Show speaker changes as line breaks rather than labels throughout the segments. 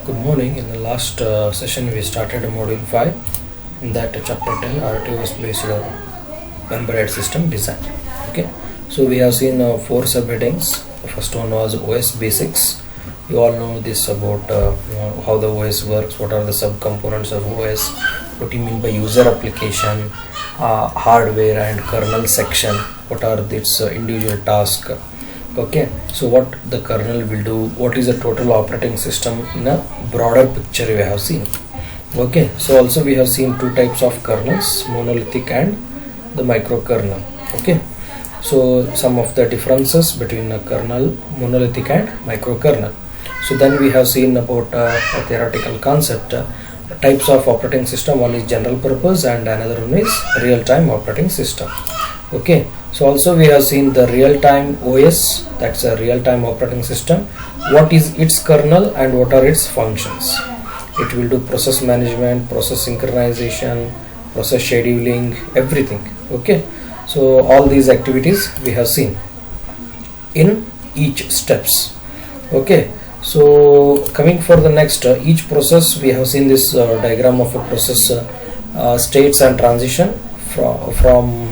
Good morning. In the last session, we started module 5. In that chapter 10, RTOS based embedded system design. Okay, so we have seen 4 subheadings. The first one was OS basics. You all know this about how the OS works, what are the subcomponents of OS, what do you mean by user application, hardware and kernel section, what are its individual tasks. Okay, so what the kernel will do, what is the total operating system in a broader picture we have seen. Okay, so also we have seen 2 types of kernels, monolithic and the microkernel. Okay, so some of the differences between a kernel, monolithic and microkernel. So then we have seen about a theoretical concept, types of operating system. One is general purpose and another one is real-time operating system. Okay, so also we have seen the real-time OS, that's a real-time operating system. What is its kernel and what are its functions? It will do process management, process synchronization, process scheduling, everything. Okay, so all these activities we have seen in each steps. Okay, so coming for the next, each process we have seen this diagram of a process states and transition from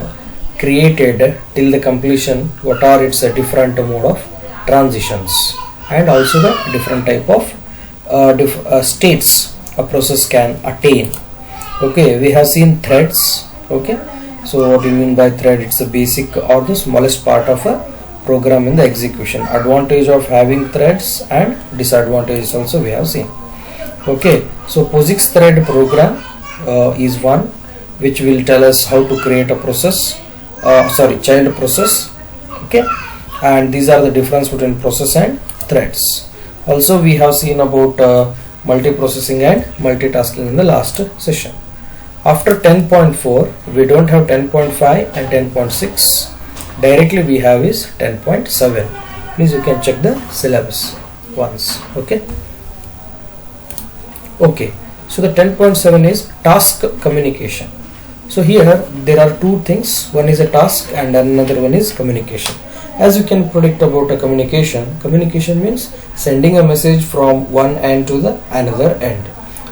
created till the completion. What are its different mode of transitions and also the different type of states a process can attain. Okay, we have seen threads. Okay, so what do you mean by thread? It's the basic or the smallest part of a program in the execution. Advantage of having threads and disadvantages also we have seen. Okay, so POSIX thread program is one which will tell us how to create a process, child process. Okay, and these are the difference between process and threads. Also we have seen about multiprocessing and multitasking in the last session. After 10.4 we don't have 10.5 and 10.6. Directly we have is 10.7. Please you can check the syllabus once. Okay, so the 10.7 is task communication. So here there are 2 things, one is a task and another one is communication. As you can predict about a communication means sending a message from one end to the another end.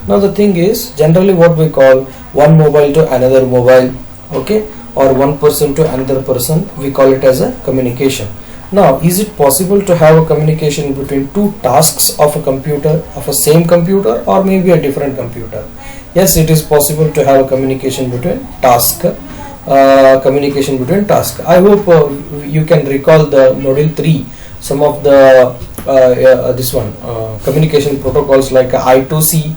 Now the thing is, generally what we call one mobile to another mobile, okay, or one person to another person, we call it as a communication. Now is it possible to have a communication between 2 tasks of a computer, of a same computer, or maybe a different computer? Yes, it is possible to have a communication between task. I hope you can recall the module 3, some of the communication protocols like I2C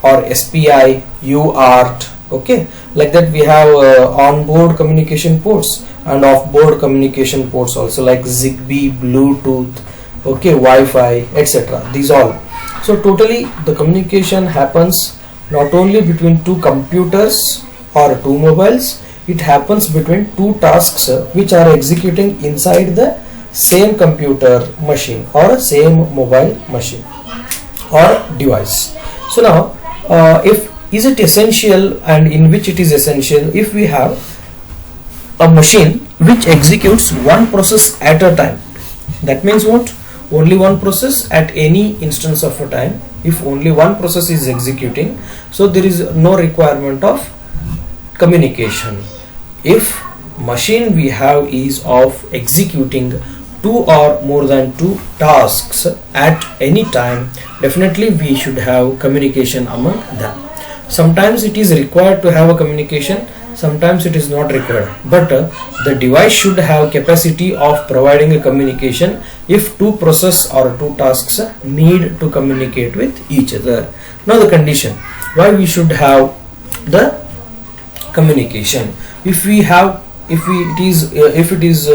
or SPI, UART. Okay, like that we have on-board communication ports and off-board communication ports also, like Zigbee, Bluetooth, okay, Wi-Fi, etc. These all. So totally the communication happens not only between 2 computers or 2 mobiles, it happens between 2 tasks which are executing inside the same computer machine or same mobile machine or device. So now is it essential, and in which it is essential if we have a machine which executes one process at a time. That means what? Only one process at any instance of a time. If only one process is executing, so there is no requirement of communication. If machine we have is of executing 2 or more than 2 tasks at any time, definitely we should have communication among them. Sometimes it is required to have a communication, sometimes it is not required, but the device should have capacity of providing a communication if 2 process or 2 tasks need to communicate with each other. Now the condition why we should have the communication, if it is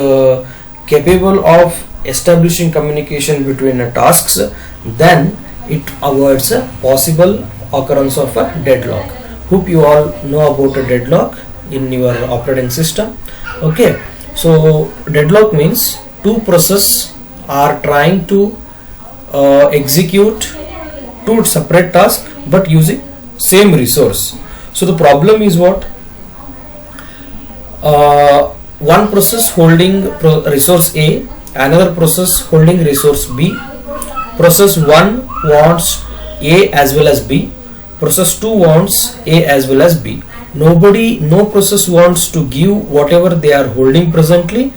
capable of establishing communication between tasks, then it avoids a possible occurrence of a deadlock. Hope you all know about a deadlock in your operating system. Okay, so deadlock means 2 processes are trying to execute 2 separate tasks but using same resource. So the problem is what? One process holding resource A, another process holding resource B. Process 1 wants A as well as B. Process 2 wants A as well as B. No process wants to give whatever they are holding presently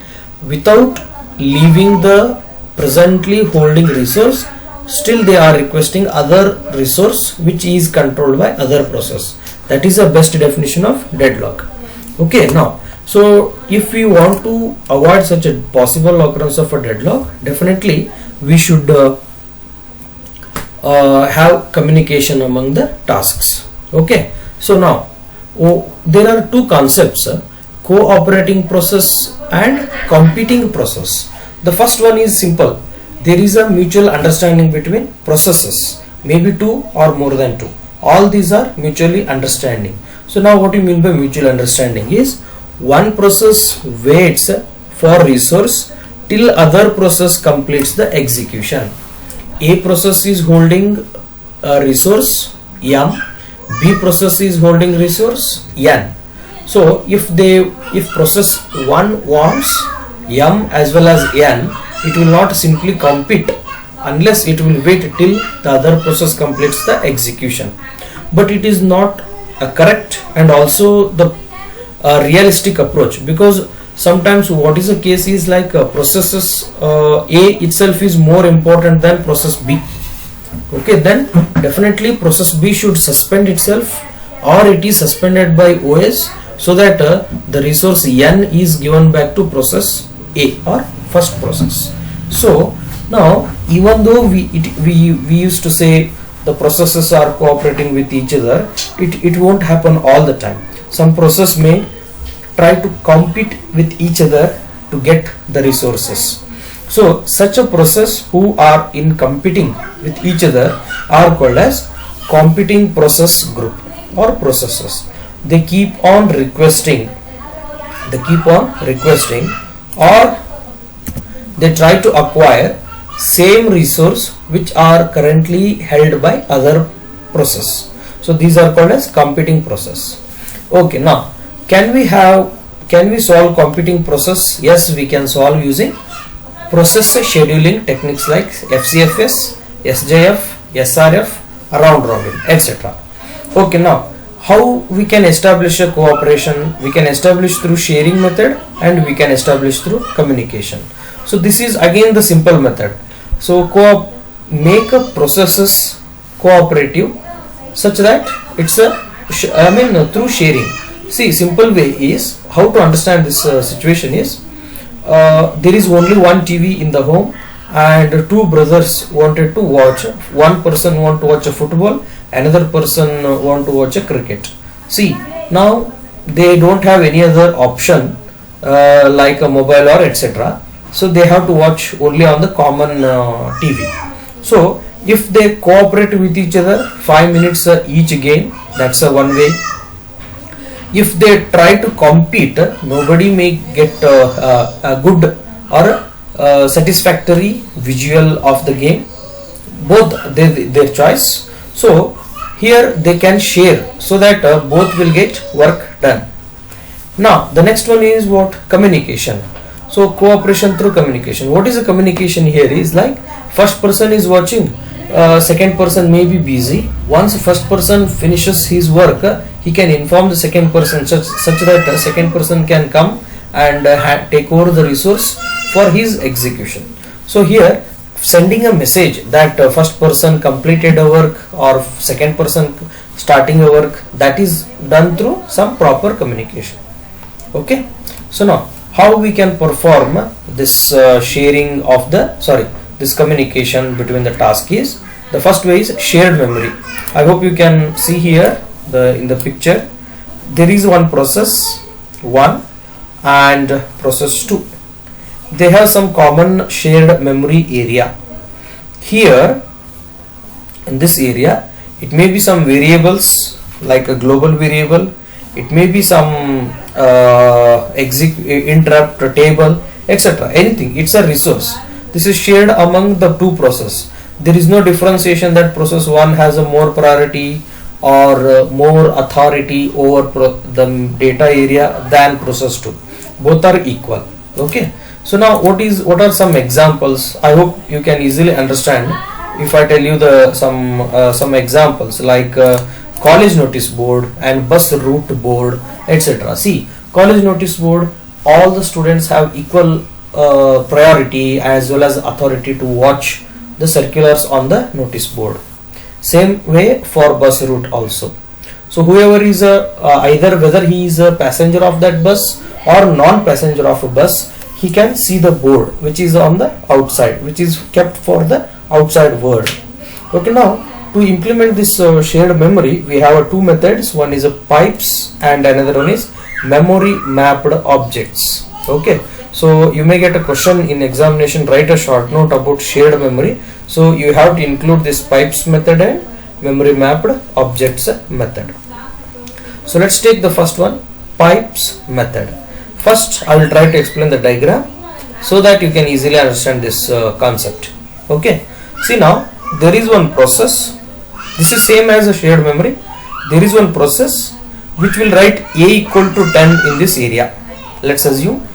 without leaving the presently holding resource. Still they are requesting other resource which is controlled by other process. That is the best definition of deadlock. Okay, now so if we want to avoid such a possible occurrence of a deadlock, definitely we should have communication among the tasks. Okay, so now there are two concepts, cooperating process and competing process. The first one is simple. There is a mutual understanding between processes, maybe two or more than two. All these are mutually understanding. So now what you mean by mutual understanding is one process waits for resource till other process completes the execution. A process is holding a resource M, B process is holding resource N. So if process 1 wants M as well as N, it will not simply compete unless it will wait till the other process completes the execution. But it is not a correct and also the realistic approach, because sometimes what is the case is like processes A itself is more important than process B. Okay, then definitely process B should suspend itself, or it is suspended by OS, so that the resource N is given back to process A or first process. So now even though we used to say the processes are cooperating with each other, it won't happen all the time. Some process may try to compete with each other to get the resources. So such a process who are in competing with each other are called as competing process group or processes. They keep on requesting or they try to acquire same resource which are currently held by other process. So these are called as competing process. Okay, now can we solve competing process? Yes, we can solve using process scheduling techniques like FCFS, SJF, SRF, round robin, etc. Okay, now how we can establish a cooperation? We can establish through sharing method and we can establish through communication. So this is again the simple method. So make a processes cooperative such that it's through sharing. See, simple way is how to understand this situation is there is only one TV in the home and two brothers wanted to watch. One person want to watch a football, another person want to watch a cricket. See, now they don't have any other option like a mobile or etc. So they have to watch only on the common TV. So if they cooperate with each other 5 minutes each game, that's one way. If they try to compete, nobody may get a good or satisfactory visual of the game, both their choice. So here they can share so that both will get work done. Now the next one is what? Communication. So cooperation through communication. What is the communication here is like first person is watching, second person may be busy. Once first person finishes his work, he can inform the second person such that the second person can come and take over the resource for his execution. So here sending a message that first person completed a work or second person starting a work, that is done through some proper communication. Okay, so now how we can perform this sharing of this communication between the task is, the first way is shared memory. I hope you can see here in the picture there is one process 1 and process 2. They have some common shared memory area. Here in this area it may be some variables like a global variable, it may be some interrupt table, etc. Anything, it's a resource. This is shared among the two processes. There is no differentiation that process 1 has a more priority or more authority over the data area than process 2. Both are equal. Okay, so now what are some examples? I hope you can easily understand if I tell you the some examples like college notice board and bus route board, etc. See, college notice board, all the students have equal priority as well as authority to watch the circulars on the notice board. Same way for bus route also. So whoever is either whether he is a passenger of that bus or non-passenger of a bus, he can see the board which is on the outside, which is kept for the outside world. Okay, now to implement this shared memory, we have two methods. One is a pipes and another one is memory mapped objects. Okay, so you may get a question in examination, write a short note about shared memory. So you have to include this pipes method and memory mapped objects method. So let's take the first one, pipes method. First I will try to explain the diagram so that you can easily understand this concept. Okay, see, now there is one process. This is same as a shared memory. There is one process which will write a equal to 10 in this area. Let's assume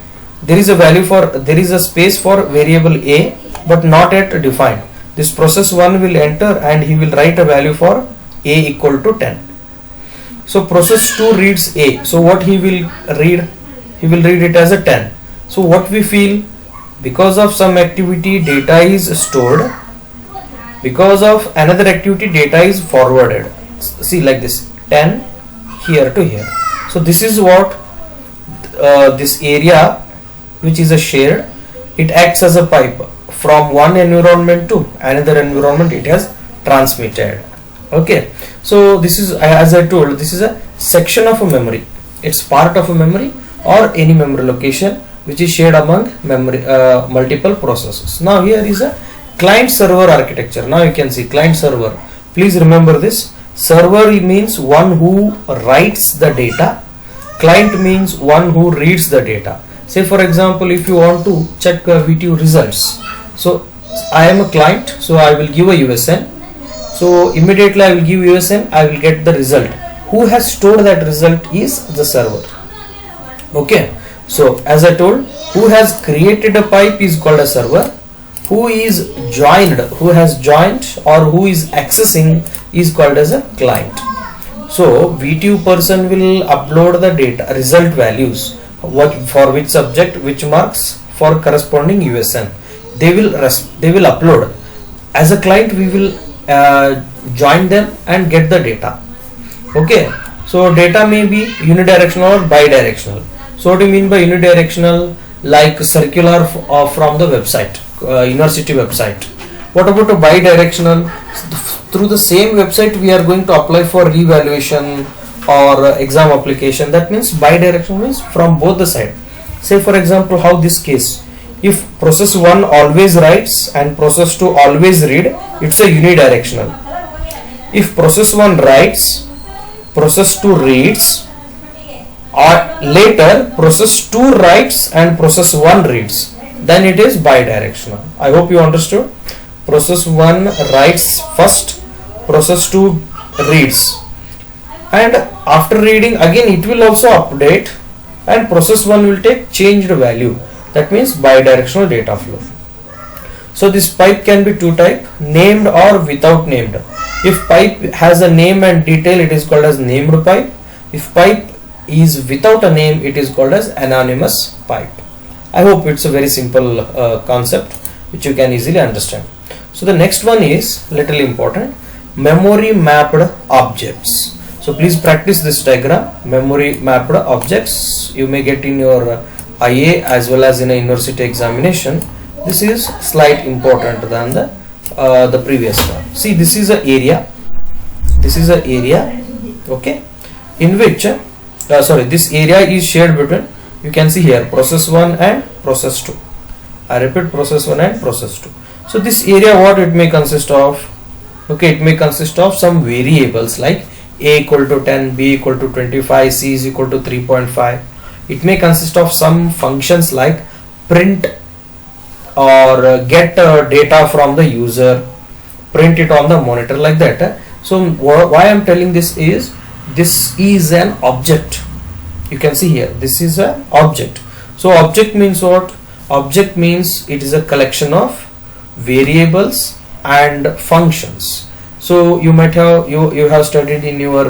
there is a value for, there is a space for variable a but not yet defined. This process 1 will enter and he will write a value for a equal to 10. So process 2 reads a. So what he will read? He will read it as a 10. So what we feel, because of some activity data is stored, because of another activity data is forwarded. See, like this, 10 here to here. So this is what this area which is a shared, it acts as a pipe from one environment to another environment, it has transmitted. Okay, so this is, as I told, this is a section of a memory. It's part of a memory or any memory location which is shared among memory multiple processes. Now here is a client server architecture. Now you can see client server. Please remember this. Server means one who writes the data. Client means one who reads the data. Say for example, if you want to check VTU results. So I am a client, so I will give a USN. So immediately I will give USN, I will get the result. Who has stored that result is the server. Okay, so as I told, who has created a pipe is called a server. Who is joined, who has joined or who is accessing is called as a client. So VTU person will upload the data result values, what for which subject, which marks, for corresponding USN. They will upload. As a client we will join them and get the data. Okay, so data may be unidirectional or bidirectional. So what do you mean by unidirectional? Like circular from the website, university website. What about a bidirectional? Through the same website we are going to apply for revaluation or exam application. That means bidirectional means from both the side. Say for example, how this case, if process 1 always writes and process 2 always read, it's a unidirectional. If process 1 writes, process 2 reads, or later process 2 writes and process 1 reads, then it is bidirectional. I hope you understood. Process 1 writes first, process 2 reads, and after reading again it will also update and process 1 will take changed value. That means bidirectional data flow. So this pipe can be two type, named or without named. If pipe has a name and detail, it is called as named pipe. If pipe is without a name, it is called as anonymous pipe. I hope it's a very simple concept which you can easily understand. So the next one is little important, memory mapped objects. So please practice this diagram, memory mapped objects. You may get in your IA as well as in a university examination. This is slight important than the previous one. See, this is an area. This is an area, okay, in which this area is shared between, you can see here, process 1 and process 2. I repeat, process 1 and process 2. So this area, what it may consist of? Okay, it may consist of some variables like a equal to 10, b equal to 25, c is equal to 3.5. It may consist of some functions like print or get data from the user, print it on the monitor, like that. So why I am telling this is an object. You can see here, this is an object. So object means what? Object means it is a collection of variables and functions. So you might have you have studied in your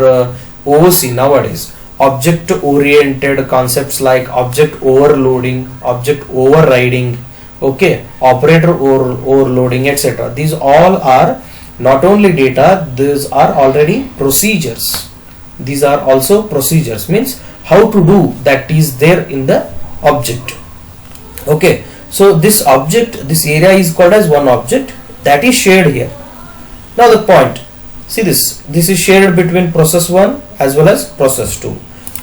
OOC nowadays object oriented concepts like object overloading, object overriding, okay, operator overloading, etc. These all are not only data, these are already procedures. These are also procedures, means how to do that is there in the object. Okay, so this object, this area is called as one object that is shared here. Now the point, see this is shared between process 1 as well as process 2.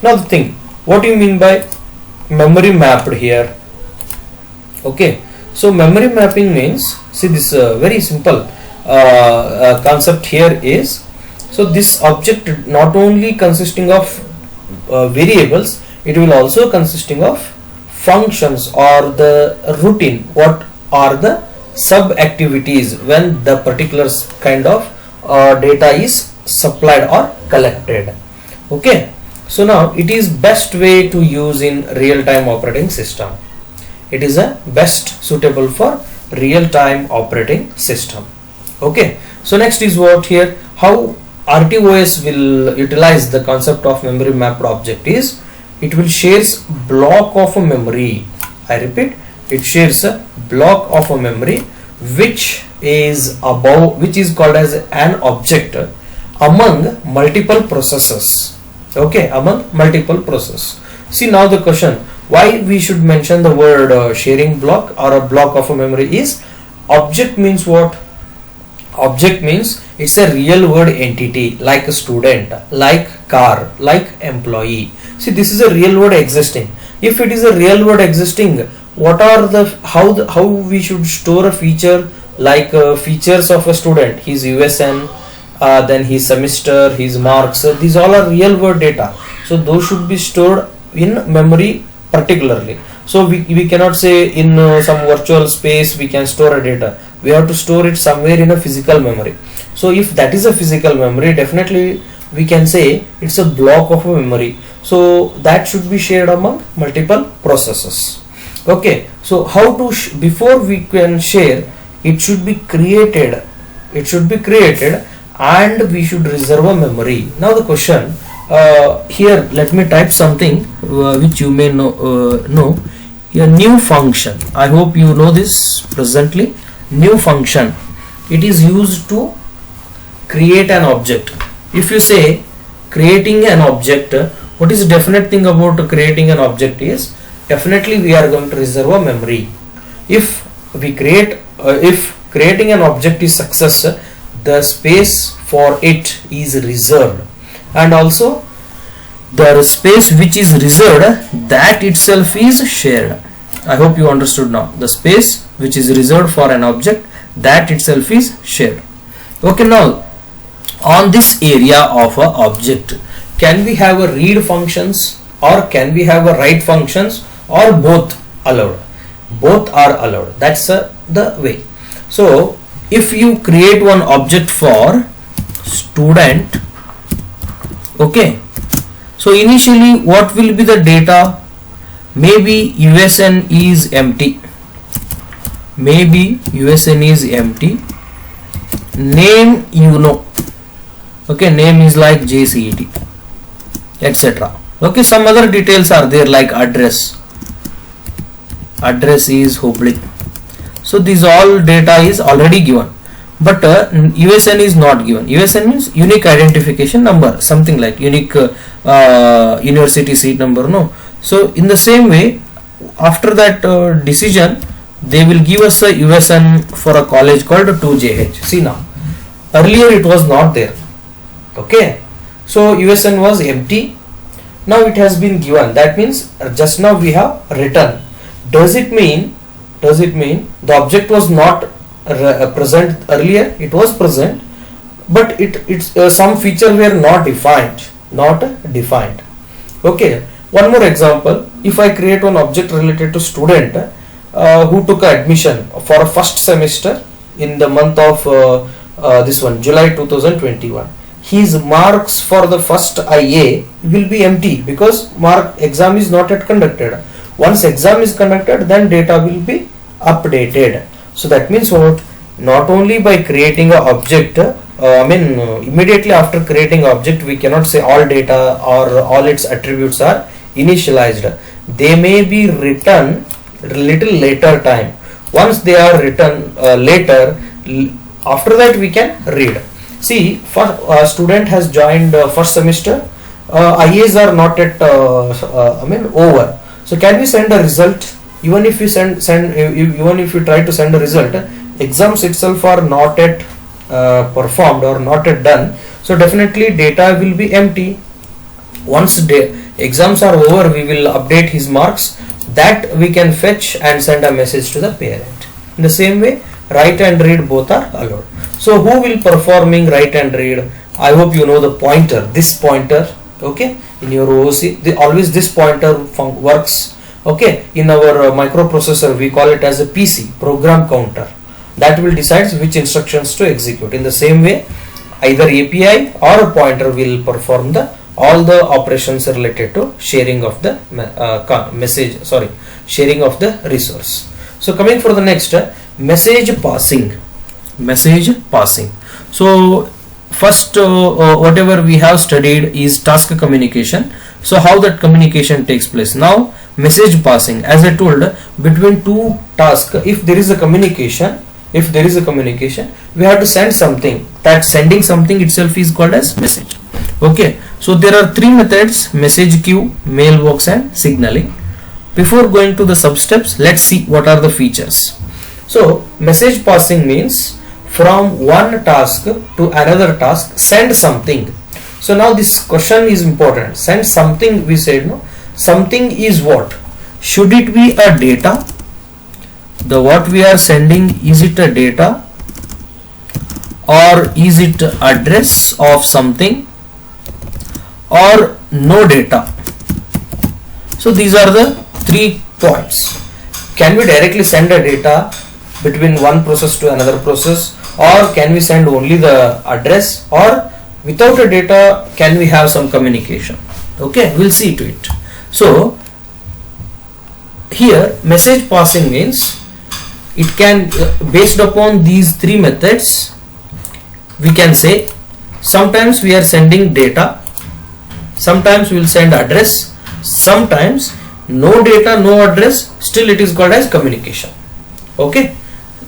Now the thing, what do you mean by memory mapped here? Okay, so memory mapping means, see this very simple concept here is, so this object not only consisting of variables, it will also consisting of functions or the routine, what are the sub activities when the particular kind of data is supplied or collected. Okay, so now it is best way to use in real-time operating system. It is a best suitable for real-time operating system. Okay, so next is what here, how RTOS will utilize the concept of memory mapped object is, it will shares block of a memory. I repeat, it shares a block of a memory which is called as an object among multiple processes. Okay, among multiple processes. See now the question, why we should mention the word sharing block or a block of a memory is, object means what? Object means it's a real world entity like a student, like car, like employee. See, this is a real world existing. If it is a real world existing, what are the how we should store a feature like features of a student, his USN, then his semester, his marks, these all are real world data. So those should be stored in memory particularly. So we cannot say in some virtual space we can store a data. We have to store it somewhere in a physical memory. So if that is a physical memory, definitely we can say it's a block of a memory. So that should be shared among multiple processes. Okay, so how to before we can share, it should be created. It should be created and we should reserve a memory. Now the question here, let me type something which you may know. A new function. I hope you know this presently. New function. It is used to create an object. If you say creating an object, what is the definite thing about creating an object is, definitely we are going to reserve a memory. If we create, if creating an object is success, the space for it is reserved, and also the space which is reserved, that itself is shared. I hope you understood now. The space which is reserved for an object, that itself is shared. Okay, now on this area of a object, can we have a read functions or can we have a write functions, or both allowed? Both are allowed. That's the way. So if you create one object for student, okay, so initially what will be the data? Maybe USN is empty. Maybe USN is empty. Name, you know, okay, name is like JCET, etc. Okay, some other details are there like address. Address is Hubli. So these all data is already given, but USN is not given. USN means unique identification number, something like unique university seat number, no. So in the same way, after that decision, they will give us a USN for a college called 2JH. See now, earlier it was not there. Okay, so USN was empty. Now it has been given. That means just now we have written. Does it mean the object was not present earlier? It was present, but it's some feature were not defined. Okay. One more example, if I create one object related to student who took admission for a first semester in the month of this one, July 2021, his marks for the first IA will be empty because exam is not yet conducted. Once exam is conducted, then data will be updated. So that means what? not only by creating a object, immediately after creating object we cannot say all data or all its attributes are initialized. They may be written little later time. Once they are written later, after that we can read. See, first student has joined first semester, IAs are not yet over. So can we send a result? Even if you even if you try to send a result, exams itself are not yet performed or not yet done. So definitely data will be empty. Once exams are over, we will update his marks. That we can fetch and send a message to the parent. In the same way, write and read both are allowed. So who will performing write and read? I hope you know the pointer. This pointer, okay, in your OOC, always this pointer works. Okay, in our microprocessor we call it as a PC, program counter. That will decide which instructions to execute. In the same way, either API or a pointer will perform all the operations related to sharing of the sharing of the resource. So coming for the next, message passing. So first whatever we have studied is task communication. So how that communication takes place. Now message passing, as I told, between two tasks, if there is a communication, we have to send something. That sending something itself is called as message. Okay, so there are three methods: message queue, mailbox and signaling. Before going to the sub steps, let's see what are the features. So message passing means from one task to another task, send something. So now this question is important. Send something, we said, no? Something is what? Should it be a data? The what we are sending, is it a data or is it address of something or no data? So these are the 3 points. Can we directly send a data between one process to another process, or can we send only the address, or without a data can we have some communication? Okay, we'll see to it. So here message passing means it can based upon these 3 methods, we can say sometimes we are sending data, sometimes we will send address, sometimes no data no address, still it is called as communication. Okay,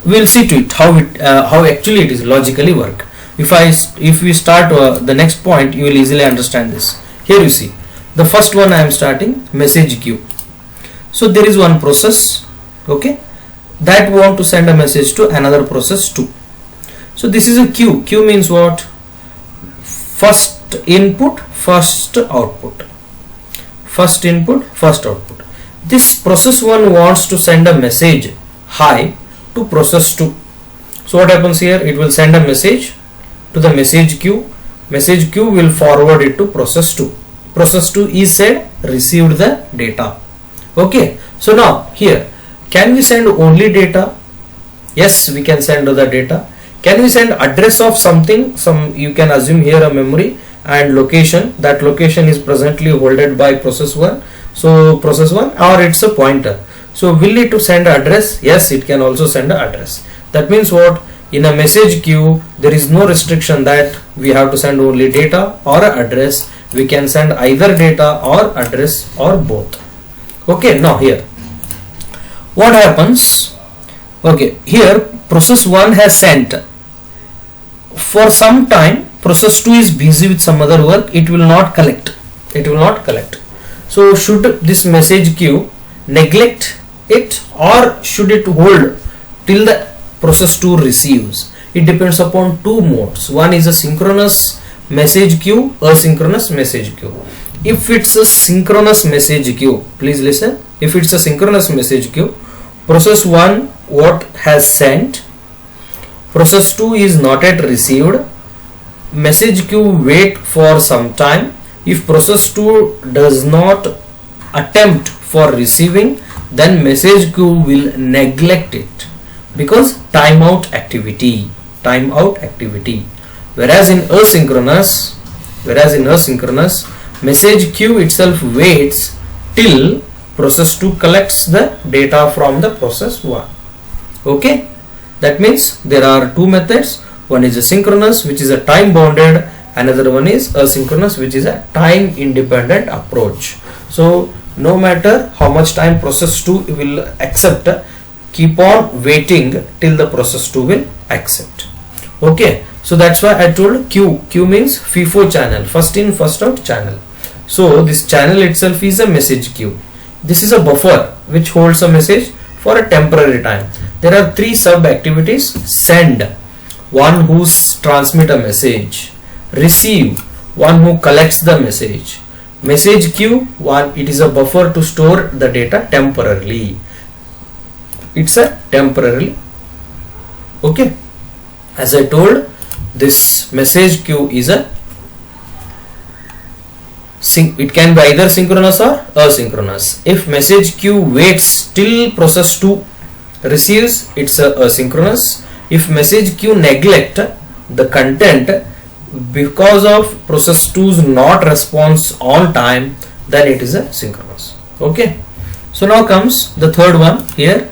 we will see to it how actually it is logically work. If we start the next point, you will easily understand this. Here you see the first one I am starting, message queue. So there is one process, okay, that want to send a message to another process too. So this is a queue. Queue means what? First input, first output. First input, first output. This process 1 wants to send a message hi to process 2. So what happens here? It will send a message to the message queue. Message queue will forward it to process 2. Process 2 is said received the data. Okay. So now here, can we send only data? Yes, we can send the data. Can we send address of something? You can assume here a memory and location. That location is presently holded by process 1. So process 1, or it's a pointer. So will it to send address? Yes, it can also send an address. That means what? In a message queue, there is no restriction that we have to send only data or address. We can send either data or address or both. Okay, now here what happens? Okay, here process 1 has sent. For some time process 2 is busy with some other work, it will not collect. So should this message queue neglect it, or should it hold till the process 2 receives? It depends upon 2 modes. One is a synchronous message queue, asynchronous message queue. If it's a synchronous message queue, please listen, if it's a synchronous message queue, process 1 what has sent, process 2 is not yet received, message queue wait for some time. If process 2 does not attempt for receiving, then message queue will neglect it because timeout activity. Whereas in asynchronous, message queue itself waits till process 2 collects the data from the process 1. Okay, That means there are two methods. One is a synchronous, which is a time bounded. Another one is asynchronous, which is a time independent approach. So no matter how much time process 2 will accept, keep on waiting till the process 2 will accept. Okay, so that's why I told Q means FIFO channel, first in first out channel. So this channel itself is a message queue. This is a buffer which holds a message for a temporary time. There are three sub activities: send, one who transmit a message; receive, one who collects the message; message queue, one it is a buffer to store the data temporarily. It's a temporarily. Okay, as I told, this message queue is a it can be either synchronous or asynchronous. If message queue waits till process 2 receives, it's a asynchronous. If message queue neglect the content because of process 2's not response on time, then it is a synchronous. Okay, so now comes the third one here,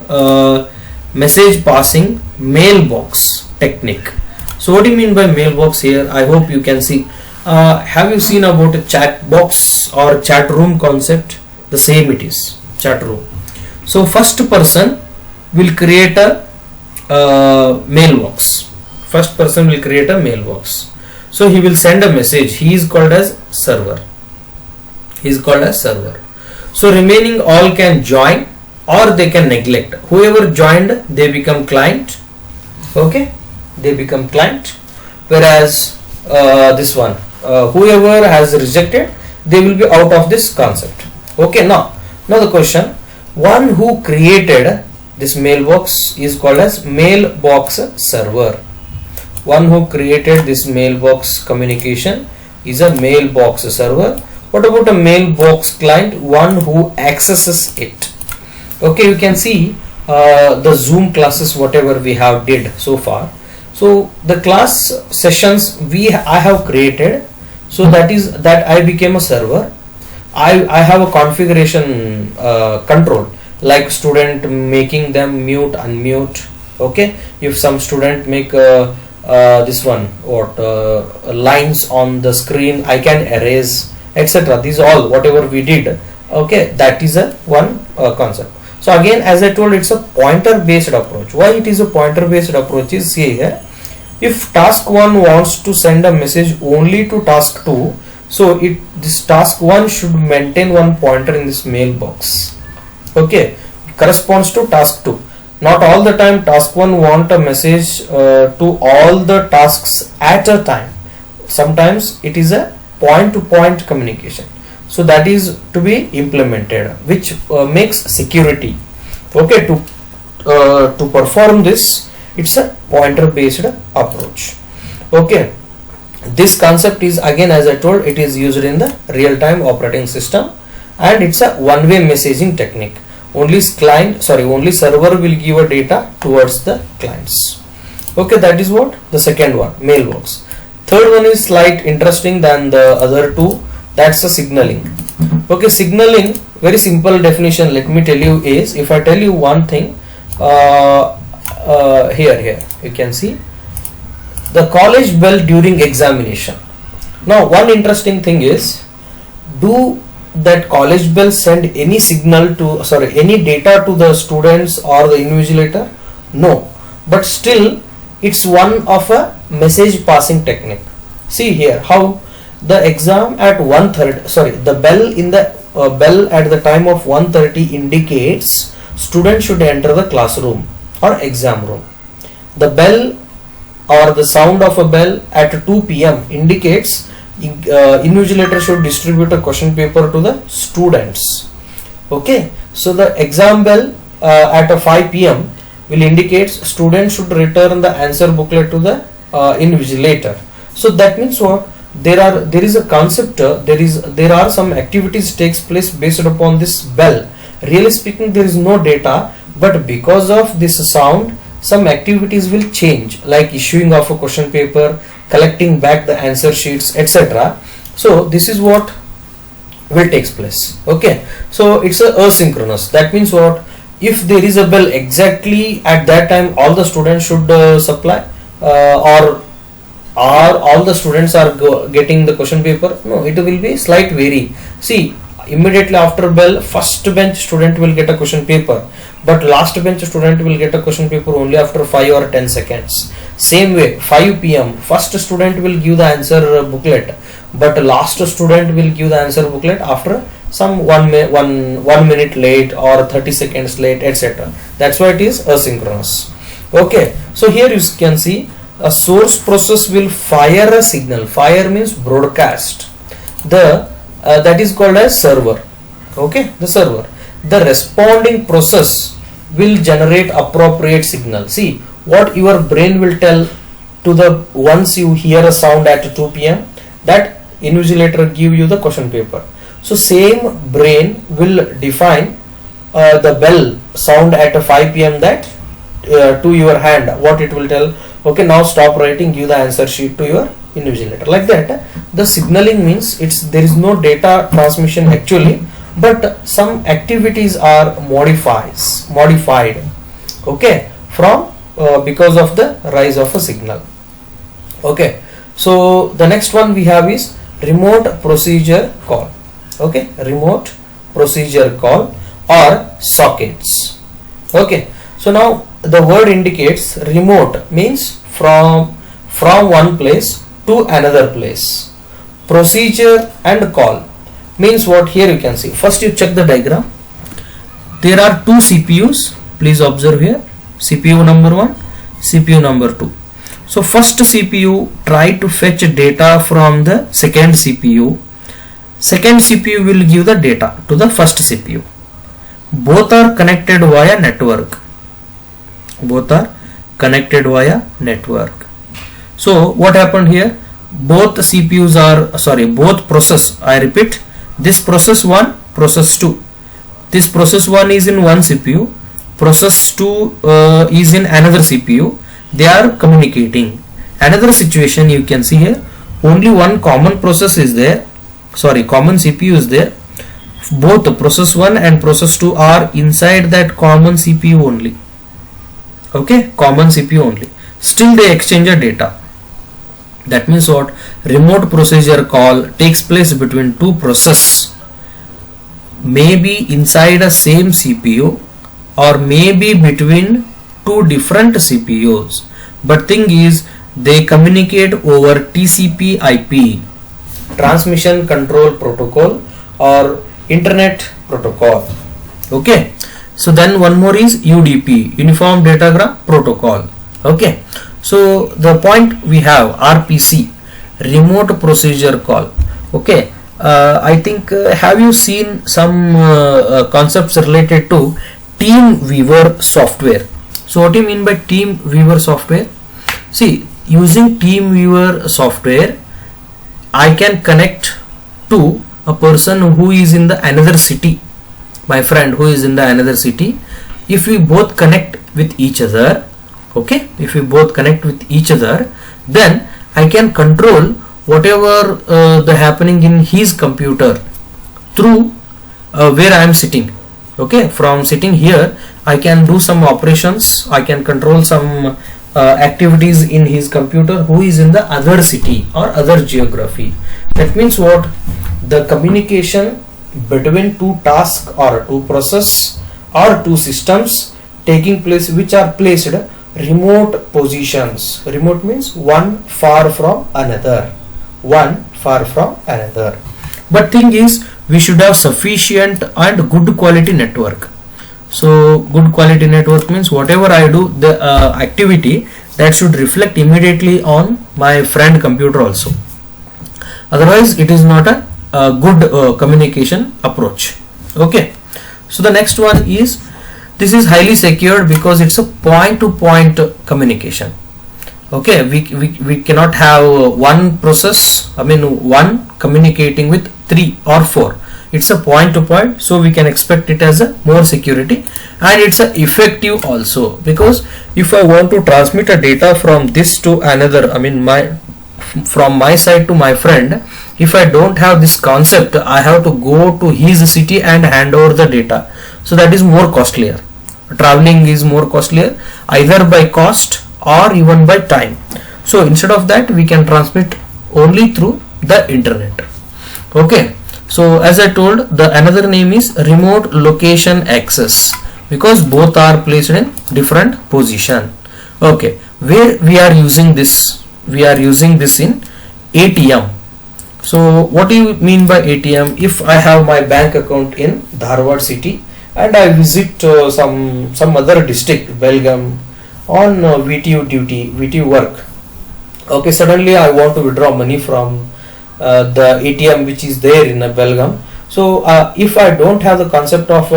message passing mailbox technique. So what do you mean by mailbox here? I hope you can see. Have you seen about a chat box or chat room concept? The same it is, chat room. So first person will create a mailbox. First person will create a mailbox. So he will send a message. He is called as server. He is called as server. So remaining all can join or they can neglect. Whoever joined, they become client. Okay, they become client. Whereas this one, whoever has rejected, they will be out of this concept. Okay, now the question, one who created this mailbox is called as mailbox server. One who created this mailbox communication is a mailbox server. What about a mailbox client? One who accesses it. Okay, you can see the Zoom classes whatever we have did so far. So the class sessions I have created, so that I became a server. I have a configuration control, like student making them mute, unmute. Okay, if some student make this one lines on the screen, I can erase, etc. These all whatever we did. Okay, that is a one concept. So again, as I told, it's a pointer based approach. Why it is a pointer based approach is, see here, if task 1 wants to send a message only to task 2, so this task 1 should maintain one pointer in this mailbox. Okay, it corresponds to task 2. Not all the time task 1 want a message to all the tasks at a time. Sometimes it is a point to point communication. So that is to be implemented, which makes security. Okay, to perform this, it's a pointer based approach. Okay, this concept is, again as I told, it is used in the real time operating system, and it's a one way messaging technique. Only server will give a data towards the clients. Okay, that is what the second one, mailbox. Third one is slight interesting than the other two. That's a signaling. Okay, signaling, very simple definition, let me tell you, is, if I tell you one thing, here you can see the college bell during examination. Now one interesting thing is, do that college bell send any signal to, any data to the students or the invigilator? No, but still it's one of a message passing technique. See here how the exam at 1:30, the bell in the bell at the time of 1:30 indicates student should enter the classroom or exam room. The bell or the sound of a bell at 2 p.m. indicates invigilator should distribute a question paper to the students. Okay, so the exam bell at 5 p.m. will indicate students should return the answer booklet to the invigilator. So that means what? There is a concept, there are some activities takes place based upon this bell. Really speaking, there is no data, but because of this sound, some activities will change, like issuing of a question paper, collecting back the answer sheets, etc. So this is what will takes place. Okay, so it's a asynchronous. That means what? if there is a bell exactly at that time, all the students should supply, or all the students are getting the question paper? No, it will be slight vary. See, immediately after bell, first bench student will get a question paper, but last bench student will get a question paper only after 5 or 10 seconds. Same way, 5 p.m. first student will give the answer booklet, but last student will give the answer booklet after some 1 minute late or 30 seconds late, etc. That's why it is asynchronous. Okay, so here you can see a source process will fire a signal. Fire means broadcast. The that is called as server. Okay, the server. The responding process will generate appropriate signal. See what your brain will tell to the once you hear a sound at 2 p.m. that invigilator give you the question paper. So same brain will define the bell sound at 5 p.m. that to your hand what it will tell. Okay, now stop writing, give the answer sheet to your invigilator. Like that, the signaling means there is no data transmission actually, but some activities are modified. Okay, from because of the rise of a signal. Okay, so the next one we have is remote procedure call. Okay, remote procedure call or sockets. Okay, so now the word indicates remote means from one place to another place. Procedure and call means what? Here you can see. First you check the diagram. There are two CPUs. Please observe here. CPU number 1, CPU number 2. So first CPU try to fetch data from the second CPU. Second CPU will give the data to the first CPU. Both are connected via network. So what happened here? Both CPUs are both process. I repeat, this process 1, process 2. This process 1 is in one CPU. Process 2 is in another CPU. They are communicating. Another situation you can see here. Only one common process is there. Common CPU is there. Both process 1 and process 2 are inside that common CPU only. Okay, common CPU only. Still they exchange a data. That means what? Remote procedure call takes place between two processes. Maybe inside a same CPU or maybe between two different CPUs. But thing is, they communicate over TCP IP, transmission control protocol or internet protocol. Okay, so then one more is UDP, uniform datagram protocol. Okay, so the point we have RPC, remote procedure call. Okay, I think have you seen some concepts related to TeamViewer software? So what do you mean by TeamViewer software? See, using TeamViewer software, I can connect to a person who is in the another city, my friend who is in the another city. If we both connect with each other, okay, if we both connect with each other, then I can control whatever the happening in his computer through where I am sitting. Okay, from sitting here I can do some operations, I can control some activities in his computer who is in the other city or other geography. That means what? The communication between two tasks or two process or two systems taking place which are placed remote positions. Remote means one far from another. But thing is, we should have sufficient and good quality network. So good quality network means whatever I do, the activity that should reflect immediately on my friend computer also. Otherwise it is not a good communication approach. Okay, so the next one is, this is highly secured because it's a point-to-point communication. Okay, we cannot have one process, one communicating with 3 or 4. It's a point-to-point, so we can expect it as a more security, and it's a effective also, because if I want to transmit a data from this to another, from my side to my friend, if I don't have this concept, I have to go to his city and hand over the data, so that is more costlier. traveling is more costlier, either by cost or even by time. So instead of that, we can transmit only through the internet. Okay, so as I told, the another name is remote location access, because both are placed in different position. Okay, where we are using this? We are using this in ATM. So what do you mean by ATM? If I have my bank account in Dharwad city and I visit some other district, Belgaum, on VTU duty, VTU work. Okay, suddenly I want to withdraw money from the ATM which is there in Belgaum. So if I don't have the concept of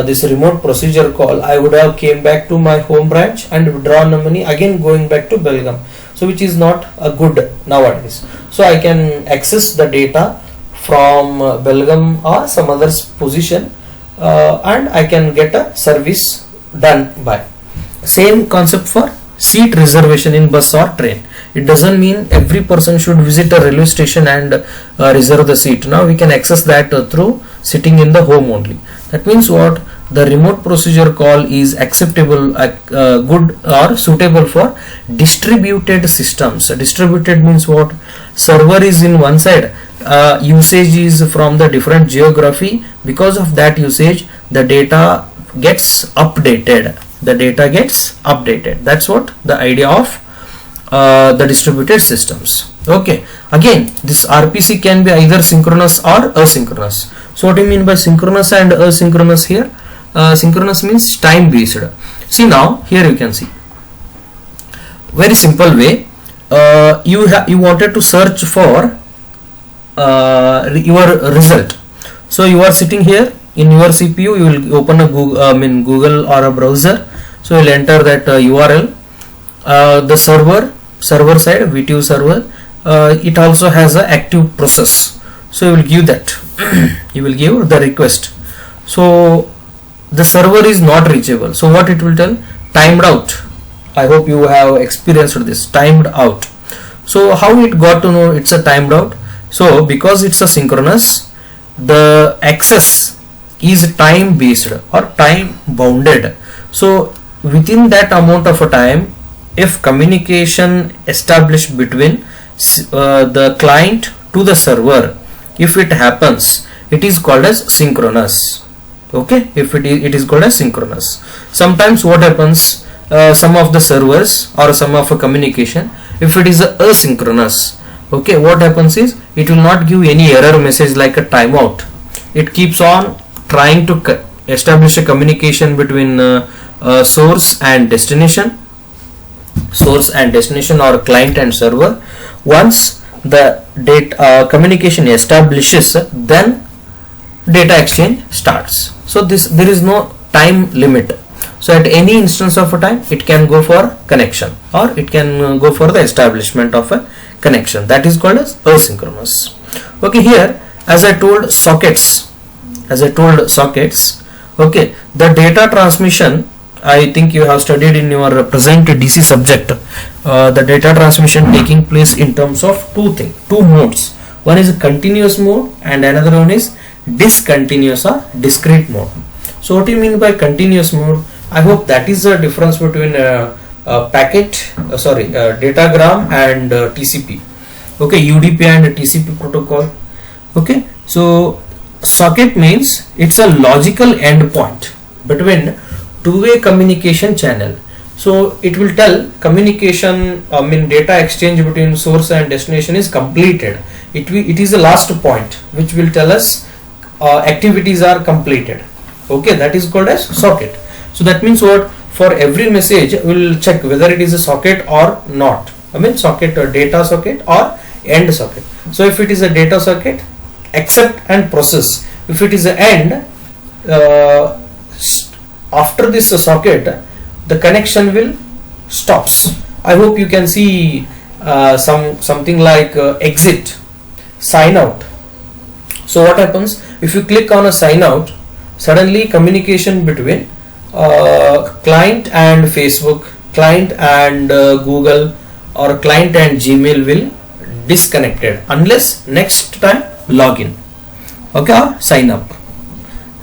this remote procedure call, I would have came back to my home branch and withdrawn the money, again going back to Belgaum. So which is not a good nowadays. So I can access the data from Belgaum or some other position, and I can get a service done by. Same concept for seat reservation in bus or train. It doesn't mean every person should visit a railway station and reserve the seat. Now we can access that through sitting in the home only. That means what? The remote procedure call is acceptable, good or suitable for distributed systems. Distributed means what? Server is in one side, usage is from the different geography. Because of that usage, the data gets updated. That's what the idea of the distributed systems. Okay, again this RPC can be either synchronous or asynchronous. So what do you mean by synchronous and asynchronous here? Synchronous means time based. See, now here you can see very simple way. You wanted to search for your result. So you are sitting here in your CPU, you will open a Google or a browser. So you will enter that URL. The server side, VTU server, it also has an active process. So you will give that. You will give the request. So the server is not reachable. So what it will tell? Timed out. I hope you have experienced this. Timed out. So how it got to know it's a timed out? So because it's a synchronous, the access is time based or time bounded. So within that amount of a time, if communication established between the client to the server, if it happens, it is called as synchronous. Okay, if it is called as synchronous. Sometimes what happens, some of the servers or some of a communication, if it is asynchronous, okay, what happens is it will not give any error message like a timeout. It keeps on trying to establish a communication between source and destination or client and server. Once the data communication establishes, then data exchange starts. So there is no time limit. So at any instance of a time, it can go for connection or it can go for the establishment of a connection. That is called as asynchronous. Okay, here as I told sockets, okay, the data transmission, I think you have studied in your present DC subject, the data transmission taking place in terms of two modes. One is a continuous mode and another one is discontinuous or discrete mode. So what do you mean by continuous mode? I hope that is the difference between datagram and TCP. Okay, UDP and TCP protocol. Okay, so socket means it's a logical endpoint between two-way communication channel. So it will tell communication, data exchange between source and destination is completed. It is the last point which will tell us activities are completed. Okay, that is called as socket. So that means what? For every message we will check whether it is a socket or not. Socket or data socket or end socket. So if it is a data socket, accept and process. If it is an end, after this socket, the connection will stops. I hope you can see something like exit, sign out. So what happens if you click on a sign out? Suddenly communication between client and Facebook, client and Google, or client and Gmail will disconnected unless next time login. Okay, or sign up.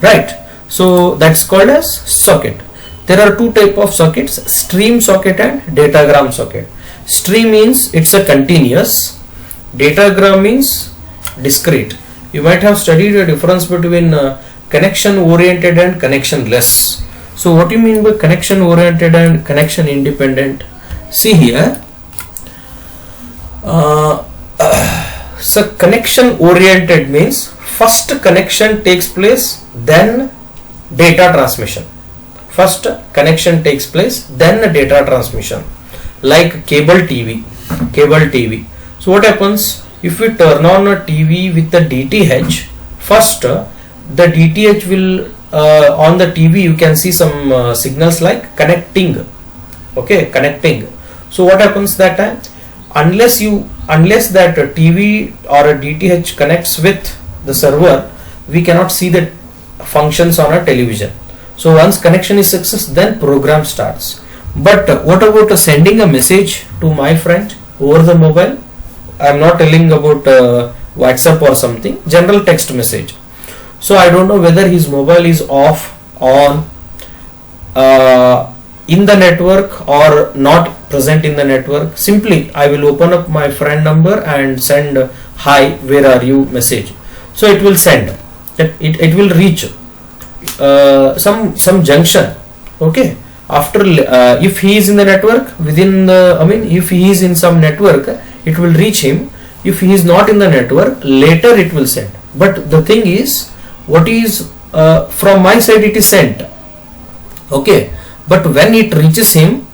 Right. So that's called as socket. There are two type of sockets, stream socket and datagram socket. Stream means it's a continuous, datagram means discrete. You might have studied the difference between connection oriented and connectionless. So what do you mean by connection oriented and connection independent? See here, so connection oriented means first connection takes place, then data transmission. First connection takes place, then the data transmission, like cable TV. So what happens if we turn on a TV with the DTH? First the DTH will on the TV you can see some signals like connecting. Okay, connecting. So what happens that time? Unless that TV or a DTH connects with the server, we cannot see the functions on a television. So once connection is success, then program starts. But what about sending a message to my friend over the mobile? I am not telling about WhatsApp or something, general text message. So I don't know whether his mobile is off, on, in the network or not present in the network. Simply I will open up my friend number and send hi, where are you message. So it will send, it will reach some junction. Okay, after if he is in the network, within the if he is in some network, it will reach him. If he is not in the network, later it will send. But the thing is, what is from my side it is sent. Okay, but when it reaches him,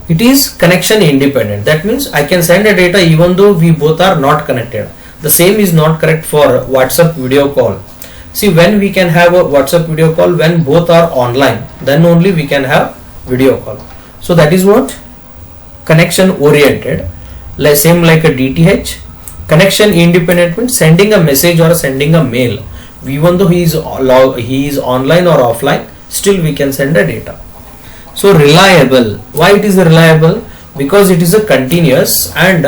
it is connection independent. That means I can send a data even though we both are not connected. The same is not correct for WhatsApp video call. See, when we can have a WhatsApp video call, when both are online, then only we can have video call. So that is what connection oriented, same like a DTH. Connection independent means sending a message or sending a mail, even though he is online or offline, still we can send a data. So reliable. Why it is reliable? Because it is a continuous, and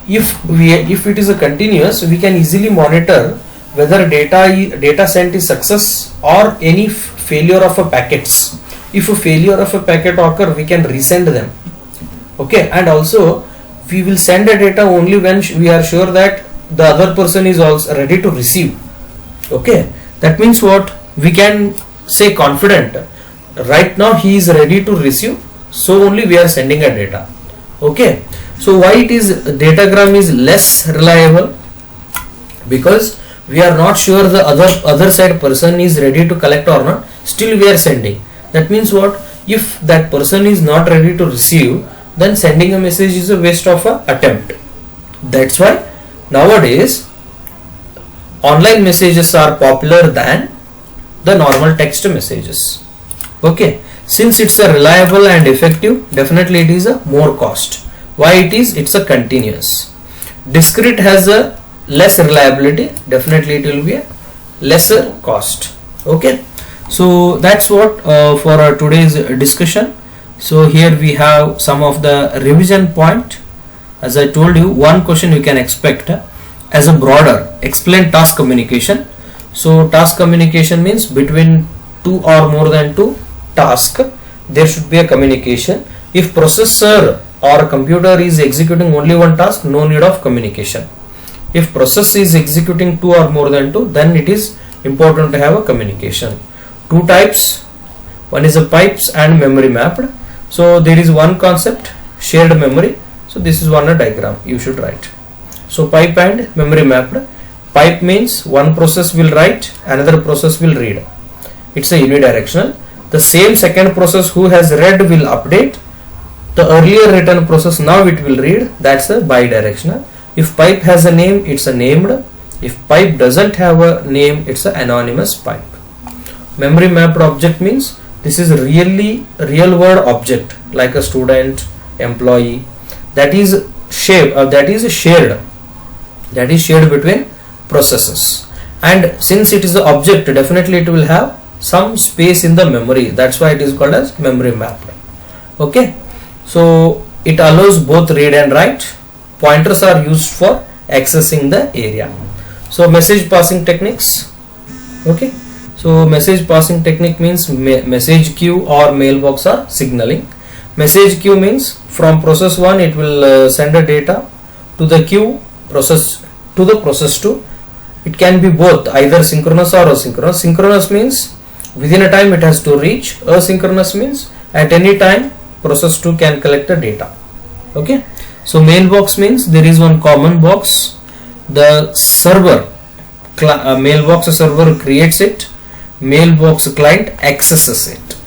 if it is a continuous, we can easily monitor whether data sent is success or any failure of a packets. If a failure of a packet occur, we can resend them. Okay, and also we will send a data only when we are sure that the other person is also ready to receive. Okay, that means what? We can say confident, right now he is ready to receive, so only we are sending a data. Okay, so why it is datagram is less reliable? Because we are not sure the other side person is ready to collect or not, still we are sending. That means what? If that person is not ready to receive, then sending a message is a waste of an attempt. That's why nowadays online messages are popular than the normal text messages. Okay, since it's a reliable and effective, definitely it is a more cost. Why it is? It's a continuous. Discrete has a less reliability, definitely it will be a lesser cost. Okay, so that's what for our today's discussion. So here we have some of the revision point. As I told you, one question you can expect as a broader, explain task communication. So task communication means between two or more than two tasks there should be a communication. If processor or computer is executing only one task, no need of communication. If process is executing two or more than two, then it is important to have a communication. Two types, one is a pipes and memory mapped. So there is one concept, shared memory. So this is one diagram you should write. So pipe and memory mapped. Pipe means one process will write, another process will read. It's a unidirectional. The same second process who has read will update the earlier written process, now it will read. That's a bidirectional. If pipe has a name, it's a named. If pipe doesn't have a name, it's an anonymous pipe. Memory mapped object means this is really real world object like a student, employee, that is shared between processes. And since it is an object, definitely it will have some space in the memory. That's why it is called as memory mapped. Okay, so it allows both read and write. Pointers are used for accessing the area. So message passing techniques. Okay, so So message passing technique means message queue or mailbox are signaling. Message queue means from process 1 it will send a data to the queue process to the process 2. It can be both, either synchronous or asynchronous. Synchronous means within a time it has to reach. Asynchronous means at any time process 2 can collect the data. Okay. So mailbox means there is one common box. The server, mailbox server creates it. Mailbox client accesses it.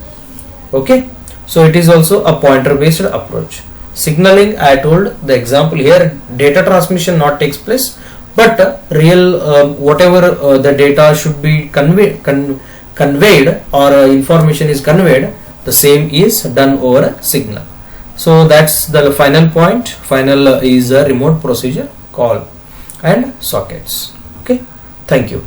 Okay. So it is also a pointer based approach. Signaling, I told the example here, data transmission not takes place, but real whatever the data should be conveyed or information is conveyed, the same is done over a signal. So that's the final point. Final is a remote procedure call and sockets. Okay, thank you.